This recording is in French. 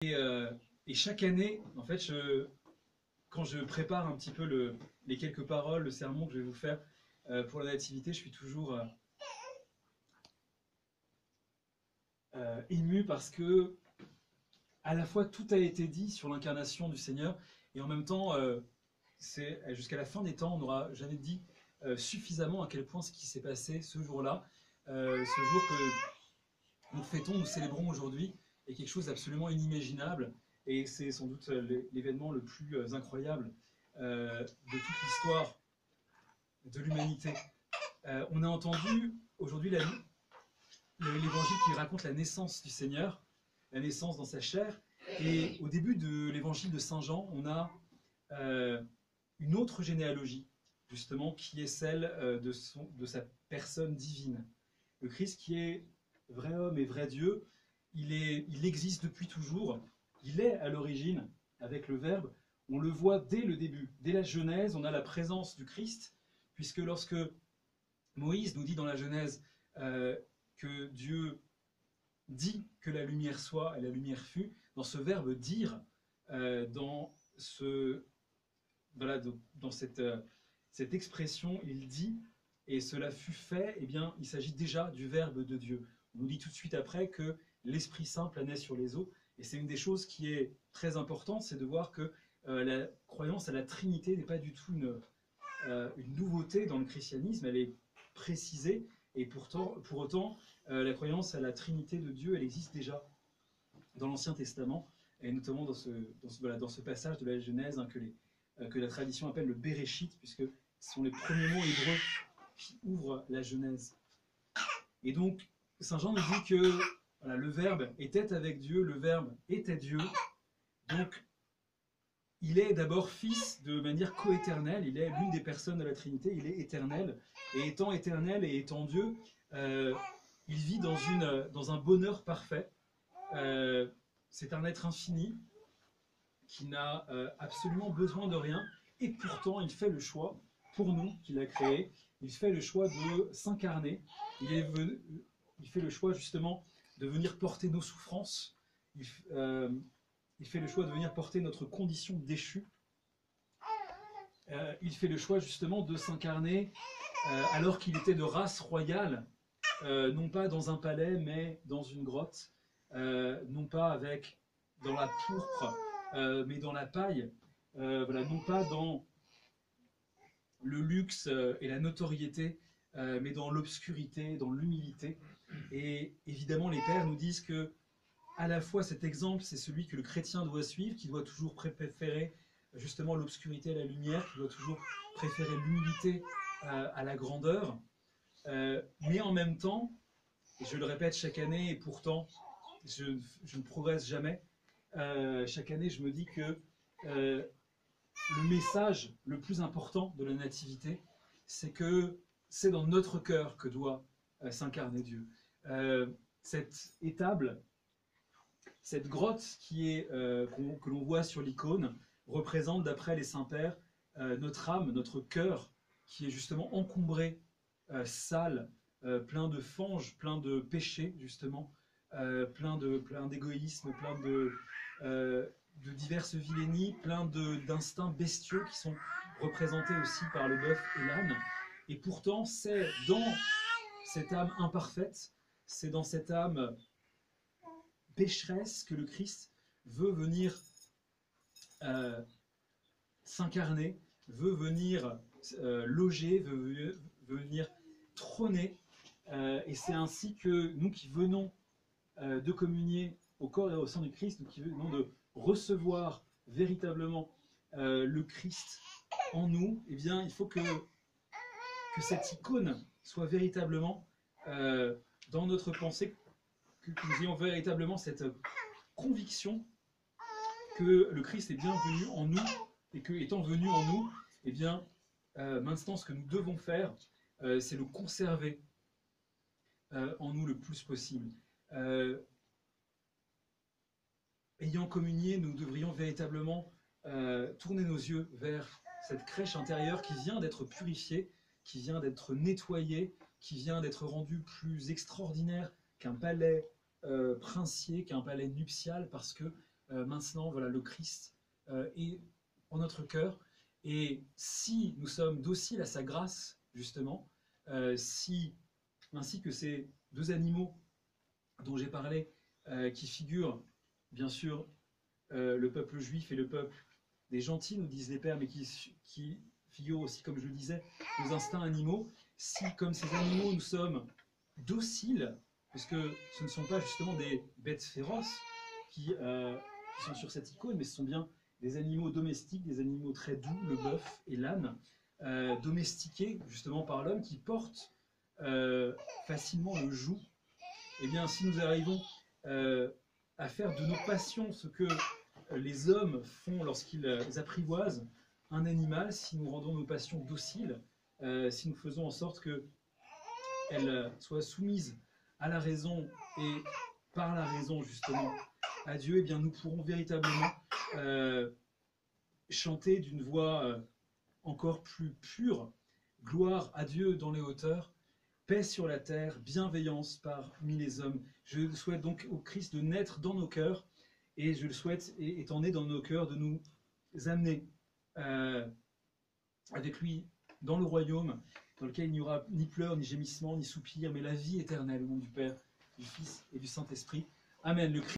Et chaque année, en fait, quand je prépare un petit peu les quelques paroles, le sermon que je vais vous faire pour la Nativité, je suis toujours ému parce que à la fois tout a été dit sur l'incarnation du Seigneur et en même temps, c'est jusqu'à la fin des temps, on n'aura jamais dit suffisamment à quel point ce qui s'est passé ce jour-là, ce jour que nous fêtons, nous célébrons aujourd'hui, est quelque chose d'absolument inimaginable. Et c'est sans doute l'événement le plus incroyable de toute l'histoire de l'humanité. On a entendu aujourd'hui l'évangile qui raconte la naissance du Seigneur, la naissance dans sa chair. Et au début de l'évangile de Saint Jean, on a une autre généalogie, justement, qui est celle de sa personne divine. Le Christ qui est vrai homme et vrai Dieu, il existe depuis toujours, il est à l'origine avec le Verbe. On le voit dès le début, dès la Genèse, on a la présence du Christ, puisque lorsque Moïse nous dit dans la Genèse que Dieu dit que la lumière soit et la lumière fut, dans ce verbe dire, dans cette expression, il dit, et cela fut fait, eh bien, il s'agit déjà du Verbe de Dieu. On nous dit tout de suite après que l'Esprit Saint planait sur les eaux, et c'est une des choses qui est très importante, c'est de voir que la croyance à la Trinité n'est pas du tout une nouveauté dans le christianisme, elle est précisée, et pour autant, la croyance à la Trinité de Dieu, elle existe déjà dans l'Ancien Testament, et notamment dans ce passage de la Genèse que la tradition appelle le Béréchit, puisque ce sont les premiers mots hébreux qui ouvrent la Genèse. Et donc, Saint Jean nous dit que voilà, le Verbe était avec Dieu, le Verbe était Dieu. Donc, il est d'abord Fils de manière coéternelle, il est l'une des personnes de la Trinité, il est éternel. Et étant éternel et étant Dieu, il vit dans un bonheur parfait. C'est un être infini qui n'a absolument besoin de rien, et pourtant il fait le choix, pour nous, qu'il a créé, il fait le choix de s'incarner, il fait le choix justement de venir porter nos souffrances, il fait le choix de venir porter notre condition déchue, il fait le choix justement de s'incarner alors qu'il était de race royale, non pas dans un palais mais dans une grotte, non pas dans la pourpre, mais dans la paille, voilà, non pas dans le luxe et la notoriété, mais dans l'obscurité, dans l'humilité. Et évidemment, les pères nous disent que à la fois cet exemple, c'est celui que le chrétien doit suivre, qui doit toujours préférer justement l'obscurité à la lumière, qui doit toujours préférer l'humilité à la grandeur. Mais en même temps, et je le répète chaque année, et pourtant je ne progresse jamais, chaque année je me dis que le message le plus important de la Nativité, c'est que c'est dans notre cœur que doit s'incarner Dieu. Cette étable, cette grotte que l'on voit sur l'icône, représente, d'après les saints-pères, notre âme, notre cœur, qui est justement encombré, sale, plein de fange, plein de péchés, justement, plein d'égoïsme, plein de diverses vilainies, plein d'instincts bestiaux qui sont représentés aussi par le bœuf et l'âne. Et pourtant, c'est dans cette âme imparfaite, c'est dans cette âme pécheresse que le Christ veut venir s'incarner, veut venir loger, veut venir trôner. Et c'est ainsi que nous qui venons de communier au corps et au sang du Christ, nous qui venons de recevoir véritablement le Christ en nous, eh bien, il faut que cette icône soit véritablement dans notre pensée, que nous ayons véritablement cette conviction que le Christ est bien venu en nous, et que, étant venu en nous, eh bien, maintenant, ce que nous devons faire, c'est le conserver en nous le plus possible. Ayant communié, nous devrions véritablement tourner nos yeux vers cette crèche intérieure qui vient d'être purifiée, qui vient d'être nettoyée, qui vient d'être rendue plus extraordinaire qu'un palais princier, qu'un palais nuptial, parce que maintenant, voilà, le Christ est en notre cœur. Et si nous sommes dociles à sa grâce, justement, ainsi que ces deux animaux dont j'ai parlé, qui figurent, bien sûr, le peuple juif et le peuple des gentils, nous disent les pères, mais qui figurent aussi, comme je le disais, nos instincts animaux, si, comme ces animaux, nous sommes dociles, puisque ce ne sont pas justement des bêtes féroces qui sont sur cette icône, mais ce sont bien des animaux domestiques, des animaux très doux, le bœuf et l'âne, domestiqués justement par l'homme, qui portent facilement le joug. Eh bien, si nous arrivons à faire de nos passions ce que les hommes font lorsqu'ils apprivoisent un animal, si nous rendons nos passions dociles, si nous faisons en sorte qu'elles soient soumises à la raison et par la raison justement à Dieu, eh bien nous pourrons véritablement chanter d'une voix encore plus pure, gloire à Dieu dans les hauteurs, paix sur la terre, bienveillance parmi les hommes. Je souhaite donc au Christ de naître dans nos cœurs, et je le souhaite, étant né dans nos cœurs, de nous amener avec lui dans le royaume, dans lequel il n'y aura ni pleurs, ni gémissements, ni soupirs, mais la vie éternelle au nom du Père, du Fils et du Saint-Esprit. Amen. Le Christ